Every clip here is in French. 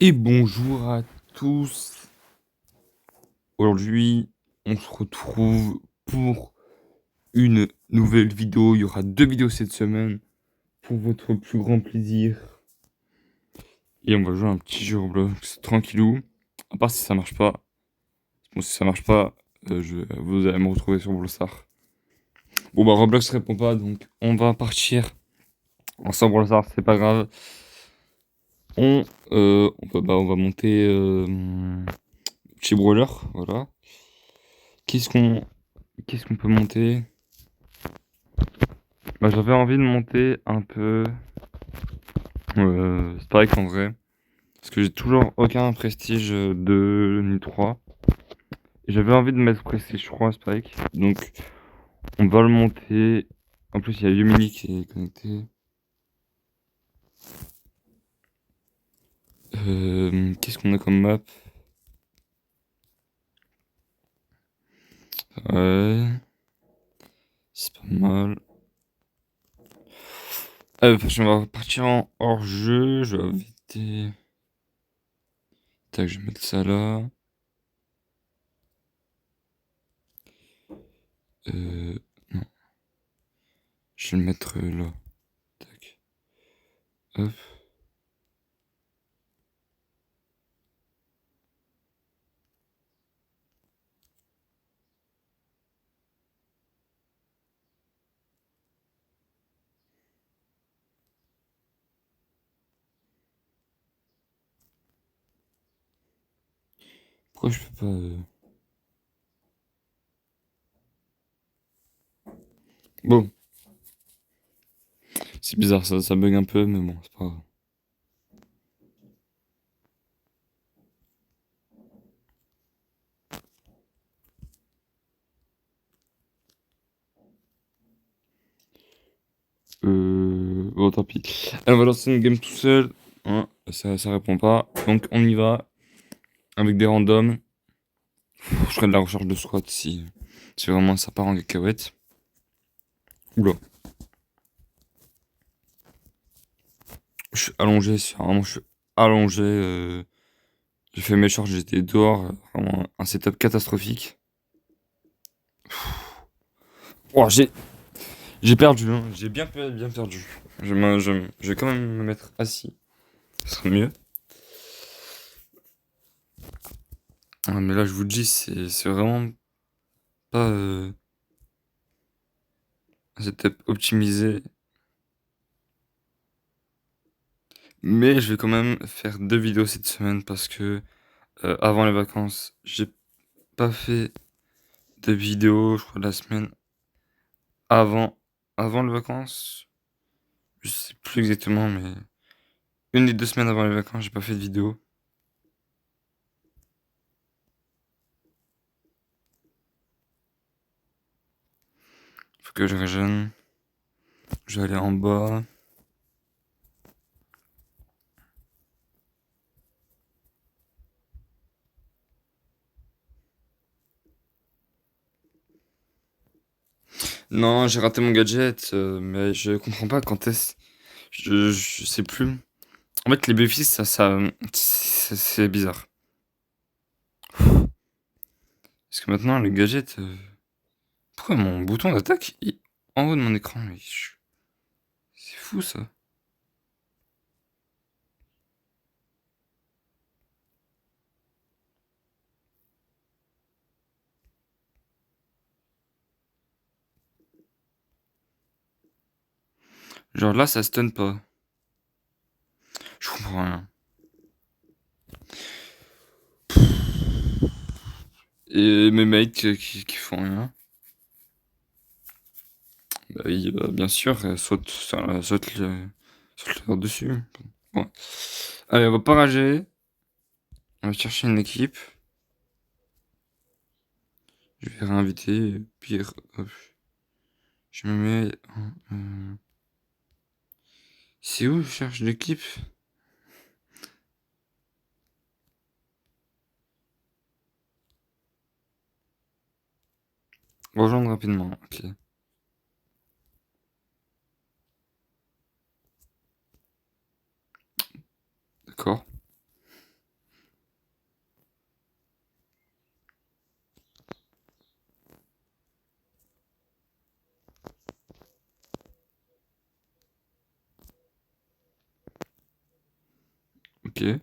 Et bonjour à tous. Aujourd'hui, on se retrouve pour une nouvelle vidéo. Il y aura deux vidéos cette semaine pour votre plus grand plaisir. Et on va jouer à un petit jeu Roblox tranquillou. À part si ça marche pas. Bon, si ça marche pas, vous allez me retrouver sur Brawl. Bon bah Roblox répond pas, donc on va partir ensemble Brawl. C'est pas grave. On va monter chez Brawler, voilà. Qu'est-ce qu'on qu'est-ce qu'on peut monter? Bah, j'avais envie de monter un peu Spike en vrai. Parce que j'ai toujours aucun prestige 2 ni 3. Et j'avais envie de mettre prestige 3 Spike. Donc on va le monter. En plus il y a Yumili qui est connecté. Qu'est-ce qu'on a comme map? Ouais, c'est pas mal. On va partir en hors-jeu. Je vais éviter. Tac, je vais mettre ça là. Non, je vais le mettre là. Tac. Hop. Pourquoi je peux pas Bon, c'est bizarre, ça bug un peu, mais bon, c'est pas grave. Bon, tant pis. Alors, on va lancer une game tout seul. Hein, ça répond pas. Donc, on y va. Avec des randoms. Je ferai de la recherche de squat si vraiment ça part en cacahuète. Oula. Je suis allongé, vraiment, je suis allongé. J'ai fait mes charges, j'étais dehors. Vraiment, un setup catastrophique. Oh, j'ai perdu, hein. J'ai bien perdu. Je vais quand même me mettre assis. Ce serait mieux. Ah, mais là, je vous le dis, c'est vraiment pas un setup optimisé. Mais je vais quand même faire deux vidéos cette semaine parce que avant les vacances, j'ai pas fait de vidéo, je crois, la semaine avant, avant les vacances. Je sais plus exactement, mais une des deux semaines avant les vacances, j'ai pas fait de vidéo. Faut que je régène. Je vais aller en bas. Non, j'ai raté mon gadget, mais je comprends pas quand est-ce. Je sais plus. En fait, les bénéfices, c'est bizarre. Parce que maintenant, le gadget. Pourquoi mon bouton d'attaque est en haut de mon écran? C'est fou ça. Genre là, ça stun pas. Je comprends rien. Et mes mates qui font rien. Bah oui, bien sûr, saute leur dessus. Bon. Allez, on va pas rager. On va chercher une équipe. Je vais réinviter. Puis, hop, je me mets. C'est où je cherche l'équipe? Rejoindre rapidement. Ok, d'accord. Ok.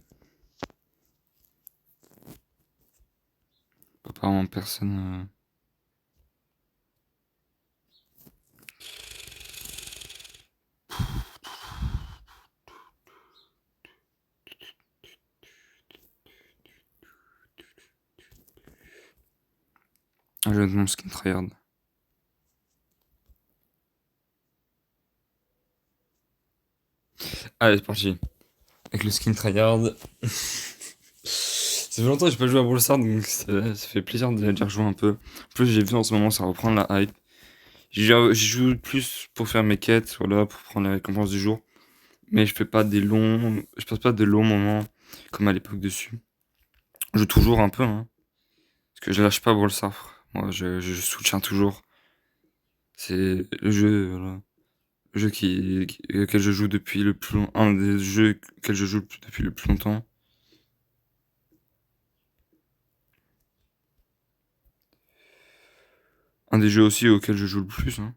Apparemment, personne. Je vais mettre mon skin tryhard. Allez, c'est parti. Avec le skin tryhard. Ça fait longtemps que j'ai pas joué à Brawl Stars, donc ça fait plaisir d'y rejouer un peu. En plus, j'ai vu en ce moment, ça reprend la hype. J'y joue plus pour faire mes quêtes, voilà, pour prendre les récompenses du jour. Mais je passe pas de longs moments comme à l'époque dessus. Je joue toujours un peu, hein. Parce que je lâche pas Brawl Stars. Moi, je soutiens toujours. C'est le jeu, voilà. Le jeu auquel je joue depuis le plus un des jeux auxquels je joue depuis le plus longtemps. Un des jeux aussi auxquels je joue le plus, hein.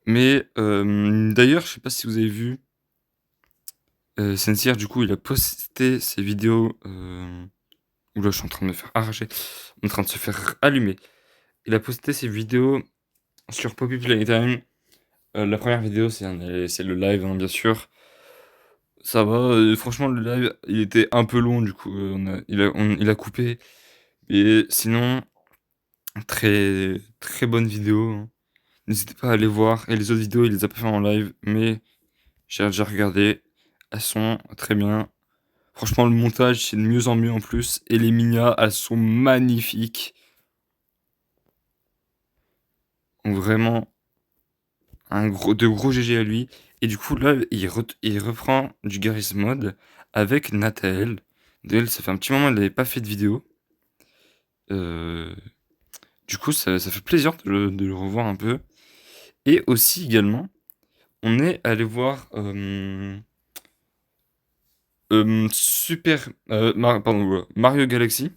Mais d'ailleurs, je sais pas si vous avez vu, Sensir, du coup, il a posté ses vidéos. Oula, je suis en train de me faire arracher. En train de se faire allumer. Il a posté ses vidéos sur Poppy Playtime. La première vidéo, c'est le live, hein, bien sûr. Ça va, franchement, le live, il était un peu long, du coup, il a coupé. Et sinon, très, très bonne vidéo, hein. N'hésitez pas à aller voir. Et les autres vidéos, il les a pas fait en live, mais j'ai déjà regardé. Elles sont très bien. Franchement, le montage, c'est de mieux en mieux en plus. Et les minas, elles sont magnifiques. Donc vraiment, de gros GG à lui. Et du coup, là, il reprend du Garry's Mod avec Nathael. Nathael, ça fait un petit moment qu'elle n'avait pas fait de vidéo. Euh, du coup, ça fait plaisir de le revoir un peu. Et aussi, également, on est allé voir Mario Galaxy.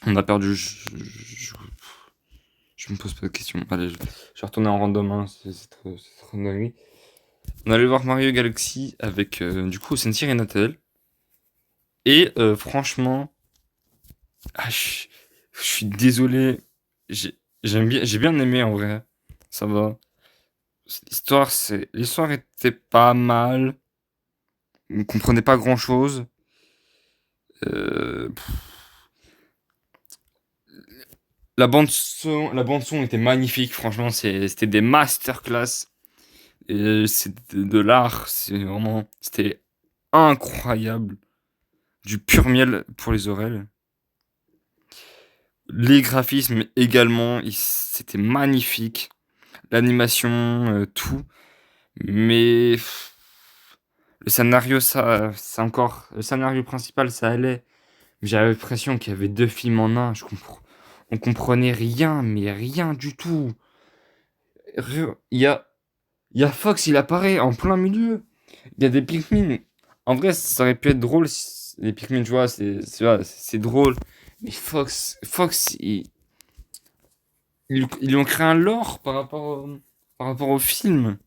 On a perdu. Je me pose pas de questions. Allez, je vais retourner en random, hein, c'est trop dingue. On allait voir Mario Galaxy avec du coup Sensei et Nathael. Et franchement, je suis désolé. J'ai bien aimé en vrai. Ça va. L'histoire était pas mal. On comprenait pas grand chose. Euh, la bande son était magnifique. Franchement, c'était des masterclass. Et c'est de l'art. C'était incroyable. Du pur miel pour les oreilles. Les graphismes également, c'était magnifique. L'animation, tout. Mais le scénario, c'est encore. Le scénario principal, ça allait. Mais j'avais l'impression qu'il y avait deux films en un. On comprenait rien, mais rien du tout. Il y a, il y a Fox, il apparaît en plein milieu. Il y a des Pikmin. En vrai, ça aurait pu être drôle. Les Pikmin, tu vois, c'est drôle. Mais Fox, ils ont créé un lore par rapport au film.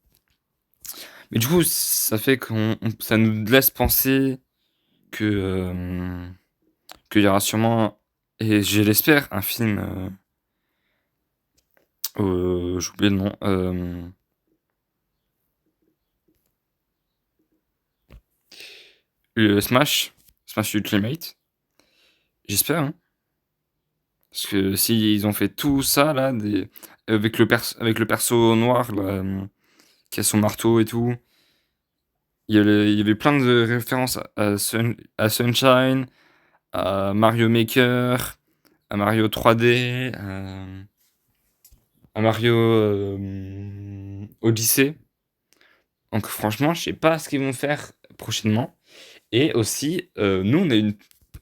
Mais du coup, ça fait ça nous laisse penser que qu'il y aura sûrement, et je l'espère, un film. J'ai oublié le nom. Le Smash Ultimate. J'espère, hein. Parce que s'ils ont fait tout ça là, avec le perso noir là, qui a son marteau et tout. Il y avait plein de références à Sunshine, à Mario Maker, à Mario 3D, à Mario Odyssey. Donc franchement, je sais pas ce qu'ils vont faire prochainement. Et aussi, nous, on a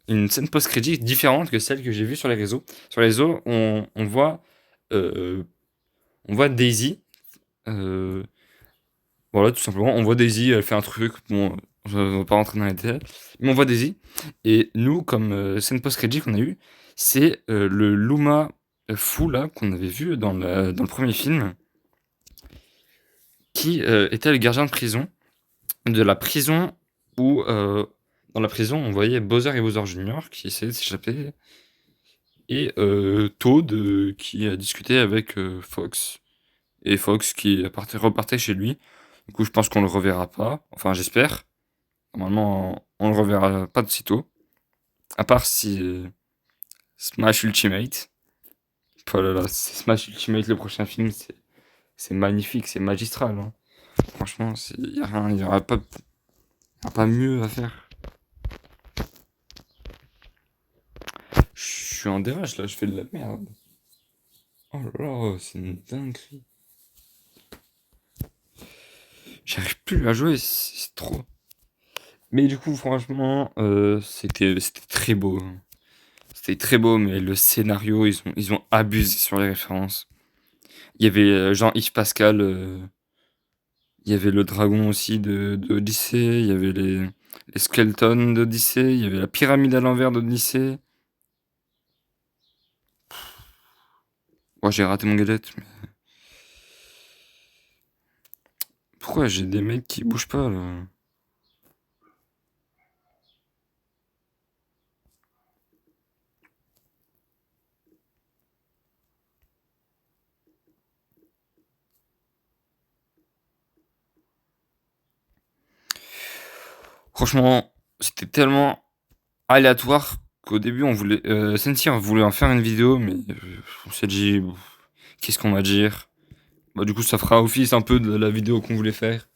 une scène post-crédit différente que celle que j'ai vue sur les réseaux. Sur les réseaux, euh, on voit Daisy. euh, Voilà, tout simplement, on voit Daisy, elle fait un truc, bon, je ne vais pas rentrer dans les détails, mais on voit Daisy. Et nous, comme scène post-crédit qu'on a eu, c'est le Luma fou, là, qu'on avait vu dans le premier film, qui était le gardien de prison, de la prison où dans la prison, on voyait Bowser et Bowser Jr. qui essayaient de s'échapper, et Toad qui a discuté avec Fox, et Fox qui repartait chez lui. Du coup, je pense qu'on le reverra pas. Enfin, j'espère. Normalement, on le reverra pas de sitôt. À part si Smash Ultimate. Oh là là, c'est Smash Ultimate le prochain film, c'est magnifique, c'est magistral, hein. Franchement, il y a rien, il y aura pas mieux à faire. Je suis en dérache là, je fais de la merde. Oh là là, c'est une dinguerie. J'arrive plus à jouer, c'est trop. Mais du coup, franchement, c'était très beau, hein. C'était très beau, mais le scénario, ils ont abusé sur les références. Il y avait Jean-Yves Pascal, il y avait le dragon aussi d'Odyssée, il y avait les skeletons d'Odyssée, il y avait la pyramide à l'envers d'Odyssée. Moi, j'ai raté mon gadget, mais pourquoi j'ai des mecs qui bougent pas là? Franchement, c'était tellement aléatoire qu'au début, Sensei voulait en faire une vidéo, mais on s'est dit, qu'est-ce qu'on va dire? Bah, du coup, ça fera office un peu de la vidéo qu'on voulait faire.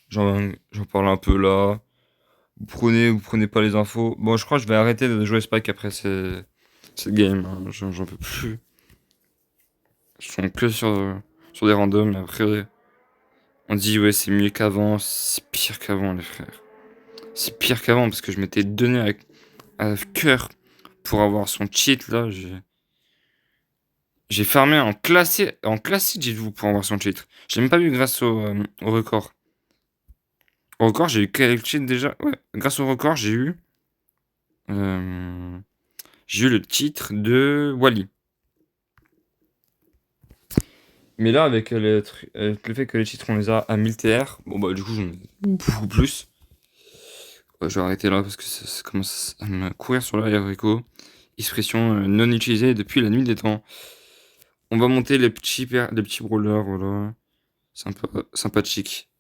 J'en parle un peu là. Vous prenez pas les infos. Bon, je crois que je vais arrêter de jouer Spike après cette game, hein. J'en peux plus. Je suis que sur des randoms, mais après, on dit, ouais, c'est mieux qu'avant. C'est pire qu'avant, les frères. C'est pire qu'avant, parce que je m'étais donné à cœur pour avoir son cheat, là. J'ai farmé en classique, dites-vous, pour avoir son cheat. J'ai même pas vu grâce au record. Au record, j'ai eu quel cheat déjà? Ouais, grâce au record, euh, j'ai eu le titre de Wally. Mais là, avec le fait que les titres, on les a à 1000 TR, bon bah du coup, j'en ai beaucoup plus. Ouais, je vais arrêter là parce que ça commence à me courir sur l'air, Rico. Expression non utilisée depuis la nuit des temps. On va monter les petits brawlers, voilà. Sympathique.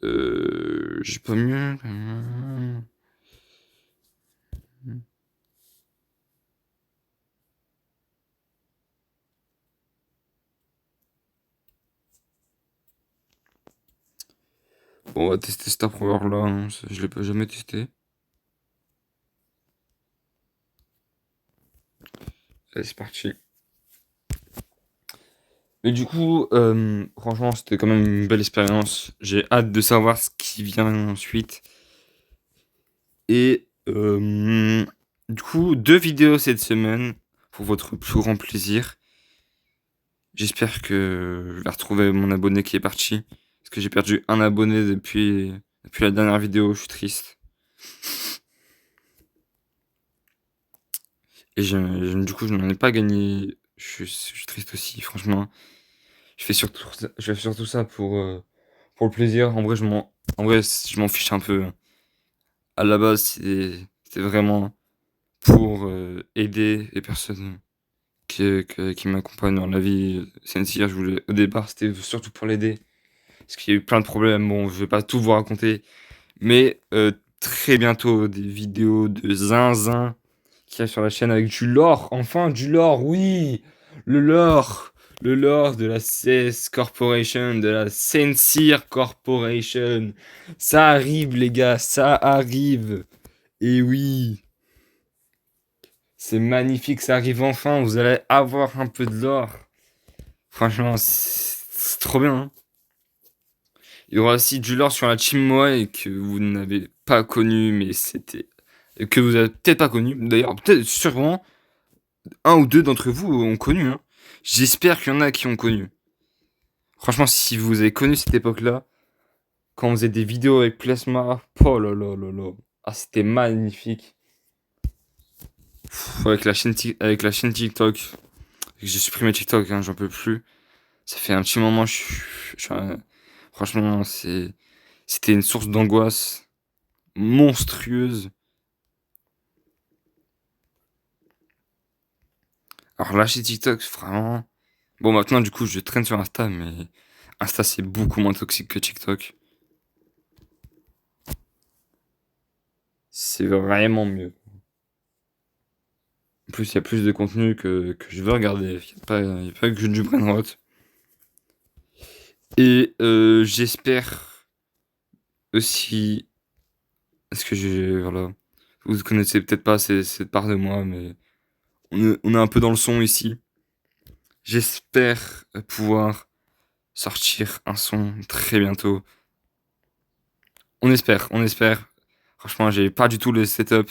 J'ai pas mieux. Bon, on va tester cet brawler là, hein. Je l'ai pas jamais testé. Allez, c'est parti. Mais du coup, franchement, c'était quand même une belle expérience. J'ai hâte de savoir ce qui vient ensuite. Et du coup, 2 vidéos cette semaine pour votre plus grand plaisir. J'espère que je vais retrouver mon abonné qui est parti. Parce que j'ai perdu un abonné depuis la dernière vidéo, je suis triste. Et du coup, je n'en ai pas gagné. Je suis triste aussi, franchement. Je fais surtout ça pour le plaisir. En vrai, je m'en fiche un peu. À la base, c'était vraiment pour aider les personnes qui m'accompagnent dans la vie. Sensei, au départ, c'était surtout pour l'aider. Parce qu'il y a eu plein de problèmes. Bon, je vais pas tout vous raconter. Mais très bientôt, des vidéos de zinzin qui arrivent sur la chaîne avec du lore. Enfin, du lore, oui! Le lore! Le lore de la CS Corporation, de la Sensir Corporation. Ça arrive, les gars, ça arrive. Et oui, c'est magnifique, ça arrive enfin. Vous allez avoir un peu de lore. Franchement, c'est trop bien, hein. Il y aura aussi du lore sur la Team Moai que vous n'avez pas connu, mais que vous avez peut-être pas connu. D'ailleurs, peut-être sûrement un ou deux d'entre vous ont connu, hein. J'espère qu'il y en a qui ont connu. Franchement, si vous avez connu cette époque-là, quand on faisait des vidéos avec Plasma, oh là là là là. Ah, c'était magnifique. Avec la chaîne TikTok. J'ai supprimé TikTok, hein, j'en peux plus. Ça fait un petit moment, franchement, c'était une source d'angoisse. monstrueuse. Alors lâcher TikTok, vraiment. Bon, maintenant, du coup, je traîne sur Insta, mais Insta, c'est beaucoup moins toxique que TikTok. C'est vraiment mieux. En plus, il y a plus de contenu que je veux regarder. Y a pas que du brainrot. Et j'espère aussi. Est-ce que j'ai. Voilà. Vous connaissez peut-être pas cette part de moi, mais on est un peu dans le son ici. J'espère pouvoir sortir un son très bientôt. On espère, on espère. Franchement, j'ai pas du tout le setup.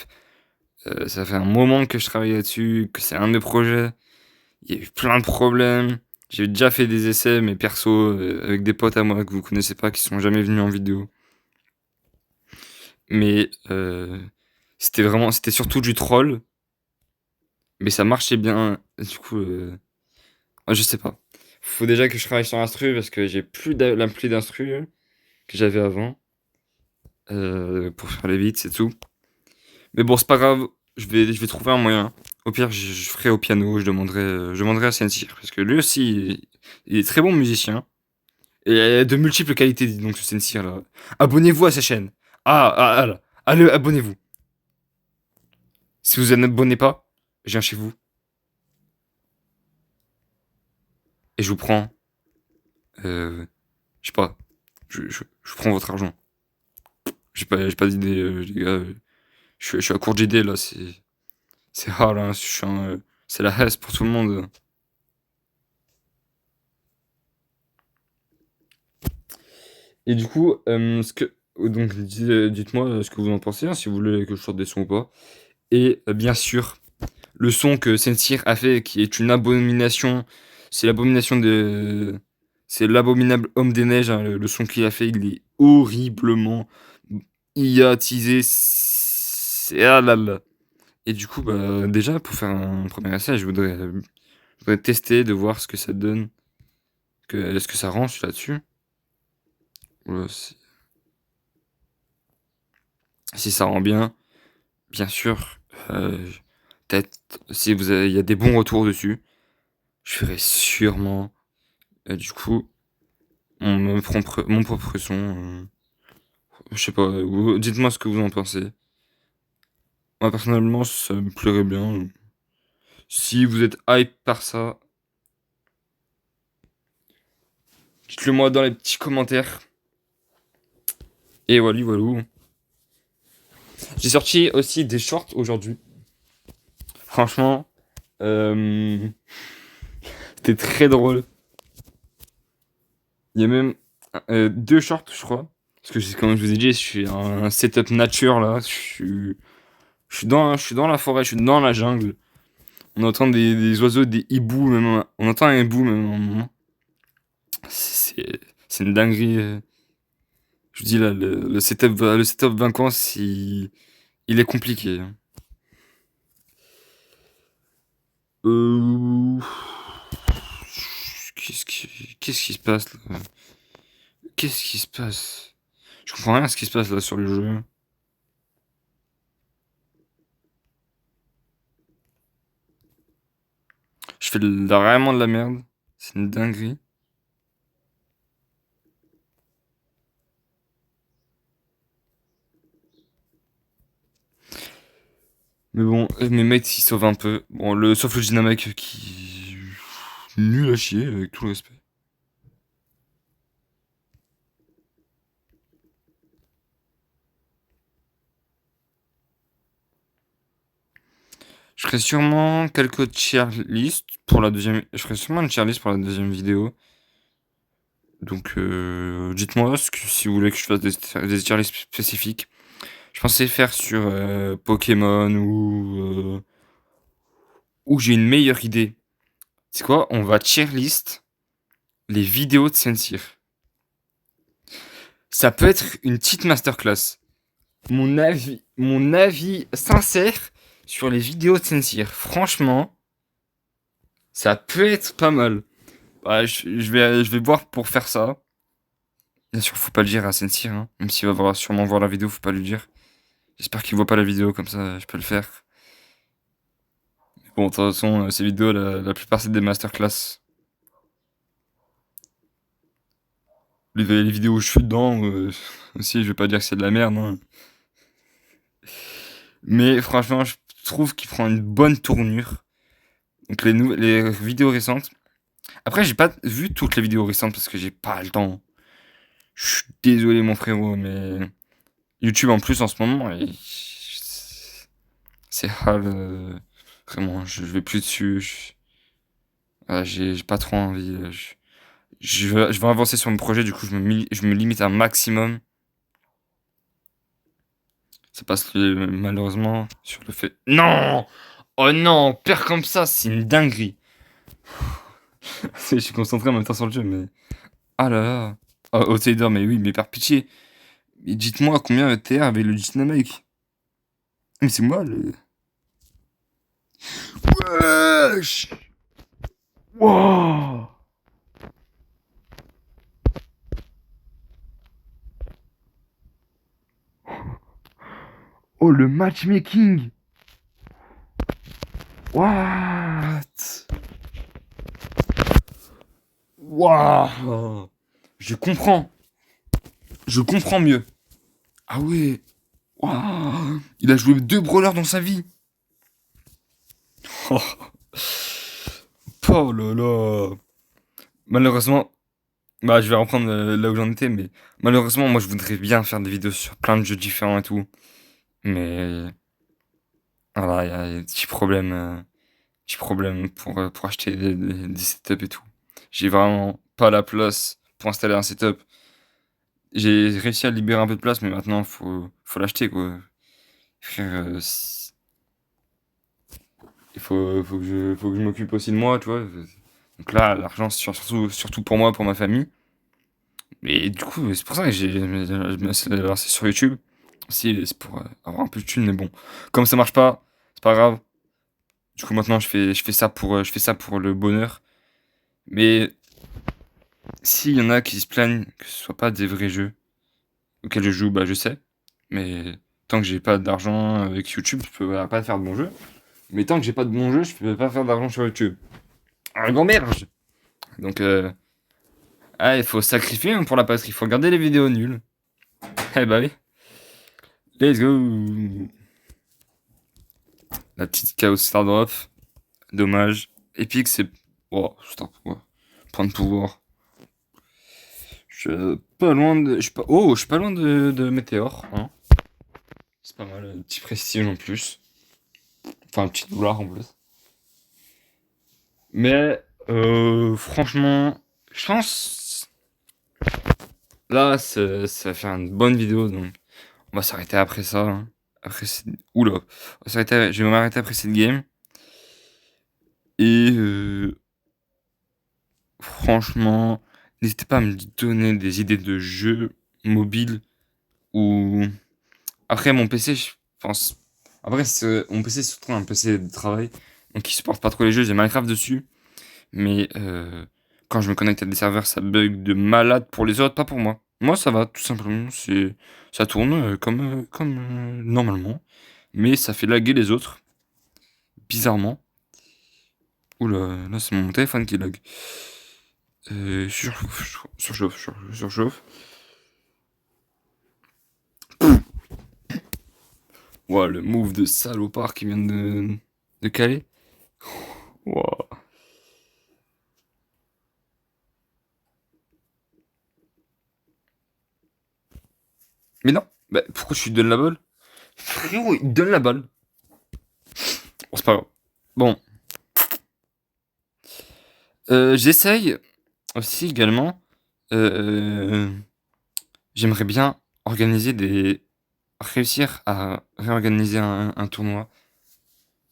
Ça fait un moment que je travaille là-dessus, que c'est un de mes projets. Il y a eu plein de problèmes. J'ai déjà fait des essais, mais perso, avec des potes à moi que vous connaissez pas, qui sont jamais venus en vidéo. Mais c'était surtout du troll. Mais ça marchait bien. Du coup, je sais pas. Faut déjà que je travaille sur l'instru parce que j'ai plus l'ampli d'instru que j'avais avant. Pour faire les beats et tout. Mais bon, c'est pas grave. Je vais trouver un moyen. Au pire, je ferai au piano. Je demanderai à Sensir. Parce que lui aussi, il est très bon musicien. Et il a de multiples qualités, dis donc, ce Sensir là. Abonnez-vous à sa chaîne. Là. Allez, abonnez-vous. Si vous n'abonnez pas, je viens chez vous. Et je vous prends. Je sais pas. Je prends votre argent. J'ai pas d'idée, les gars. Je suis à court d'idées là. C'est hard, hein. C'est la haisse pour tout le monde. Et du coup, donc, dites-moi ce que vous en pensez, hein, si vous voulez que je sorte des sons ou pas. Et bien sûr, le son que Sensir a fait, qui est une abomination, c'est l'abomination de. C'est l'abominable homme des neiges, hein, le son qu'il a fait, il est horriblement iatisé. Ah là là. Et du coup, bah, déjà, pour faire un premier essai, je voudrais tester, de voir ce que ça donne. Est-ce que ça range là-dessus? Voilà, si ça rend bien. Bien sûr, peut-être si il y a des bons retours dessus, je ferai sûrement, du coup, mon propre son. Je sais pas, dites-moi ce que vous en pensez. Moi, personnellement, ça me plairait bien. Si vous êtes hype par ça, dites-le moi dans les petits commentaires. Et voilà, voilà. J'ai sorti aussi des shorts aujourd'hui. Franchement, euh, c'était très drôle. Il y a même deux shorts, je crois. Parce que, comme je vous ai dit, je suis un setup nature là. Je suis dans la forêt, je suis dans la jungle. On entend des oiseaux, des hiboux, même. On entend un hibou, même à un moment. C'est une dinguerie. Je vous dis là, le setup vacances, il est compliqué, hein. Euh... Qu'est-ce qui se passe là? Qu'est-ce qui se passe? Je comprends rien à ce qui se passe là sur le jeu. Je fais vraiment de la merde. C'est une dinguerie. Mais bon, mes mates ils sauvent un peu. Bon, sauf le Dynamite qui. Nul à chier, avec tout le respect. Je ferai sûrement quelques tier list pour la deuxième. Je ferai sûrement une tier list pour la deuxième vidéo. Donc, dites-moi si vous voulez que je fasse des tier lists spécifiques. Je pensais faire sur Pokémon ou j'ai une meilleure idée. C'est quoi? On va tier list les vidéos de Sensir. Ça peut être une petite masterclass. Mon avis sincère sur les vidéos de Sensir. Franchement, ça peut être pas mal. Bah, je vais voir pour faire ça. Bien sûr, faut pas le dire à Sensir, hein. Même s'il va sûrement voir la vidéo, faut pas lui dire. J'espère qu'il voit pas la vidéo, comme ça je peux le faire. Bon, de toute façon, ces vidéos, la plupart c'est des masterclass. Les vidéos où je suis dedans, aussi, je vais pas dire que c'est de la merde, hein. Mais franchement, je trouve qu'il prend une bonne tournure. Donc les vidéos récentes. Après, j'ai pas vu toutes les vidéos récentes parce que j'ai pas le temps. Je suis désolé, mon frérot, mais YouTube en plus en ce moment, c'est hard. Vraiment, je vais plus dessus. J'ai pas trop envie. Je veux avancer sur mon projet, du coup, je me limite un maximum. Ça passe malheureusement sur le fait. Non! Oh non! Perdre comme ça, c'est une dinguerie. Je suis concentré en même temps sur le jeu, mais. Ah là là. Oh, Outsider, mais oui, mais par pitié. Mais dites-moi combien TR avait le Dynamic. Mais c'est moi le. Wesh! Wow! Oh, le matchmaking! What? Waouh! Je comprends. Je comprends mieux. Ah ouais. Waouh! Il a joué 2 brawlers dans sa vie. Oh, oh là là. Malheureusement, bah je vais reprendre là où j'en étais, mais malheureusement, moi je voudrais bien faire des vidéos sur plein de jeux différents et tout. Mais voilà, il y a des petits problèmes pour acheter des setups et tout. J'ai vraiment pas la place pour installer un setup. J'ai réussi à libérer un peu de place, mais maintenant faut l'acheter quoi. Frère, faut que je m'occupe aussi de moi, tu vois. Donc là, l'argent, c'est surtout pour moi, pour ma famille. Mais du coup, c'est pour ça que je me suis lancé sur YouTube. Aussi, c'est pour avoir un peu de thunes, mais bon. Comme ça marche pas, c'est pas grave. Du coup, maintenant, je fais ça pour le bonheur. Mais s'il y en a qui se plaignent que ce soit pas des vrais jeux auxquels je joue, bah je sais. Mais tant que j'ai pas d'argent avec YouTube, je peux pas faire de bons jeux. Mais tant que j'ai pas de bons jeux, je peux pas faire d'argent sur YouTube. Un grand merde. Donc, il faut sacrifier hein, pour la patrie. Il faut regarder les vidéos nulles. Eh bah oui. Let's go. La petite Chaos Star Drop. Dommage. Epic, c'est. Oh, Star Pouvoir. Point de pouvoir. Je suis pas loin de. Je suis pas loin de Météor. Hein. C'est pas mal. Un petit prestige en plus. Enfin, un petit dollar en plus. Mais, franchement, je pense. Là, ça va faire une bonne vidéo. Donc, on va s'arrêter après ça. Hein. Après, oula. Je vais m'arrêter après cette game. Et franchement, n'hésitez pas à me donner des idées de jeux mobiles ou après mon PC, je pense. Après, mon PC c'est surtout un PC de travail, donc il supporte pas trop les jeux. J'ai Minecraft dessus, mais quand je me connecte à des serveurs, ça bug de malade pour les autres, pas pour moi. Moi, ça va tout simplement. Ça tourne comme normalement, mais ça fait laguer les autres bizarrement. Oula, là c'est mon téléphone qui lag. Surchauffe. Ouah, le move de salopard qui vient de caler. Ouah. Mais non, bah, pourquoi je lui donne la balle? Frérot, il donne la balle. Bon, c'est pas grave. Bon, j'essaye aussi également. euh, J'aimerais bien réussir à réorganiser un tournoi.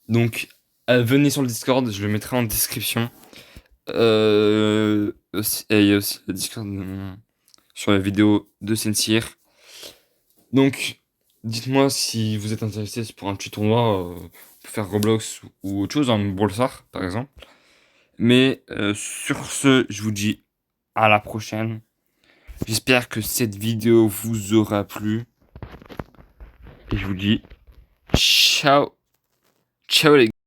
Donc, venez sur le Discord, je le mettrai en description. Et il y a aussi le Discord sur la vidéo de Sincere. Donc, dites-moi si vous êtes intéressé pour un petit tournoi, pour faire Roblox ou autre chose, en Brawl Stars par exemple. Mais sur ce, je vous dis à la prochaine. J'espère que cette vidéo vous aura plu. Et je vous dis ciao. Ciao les gars.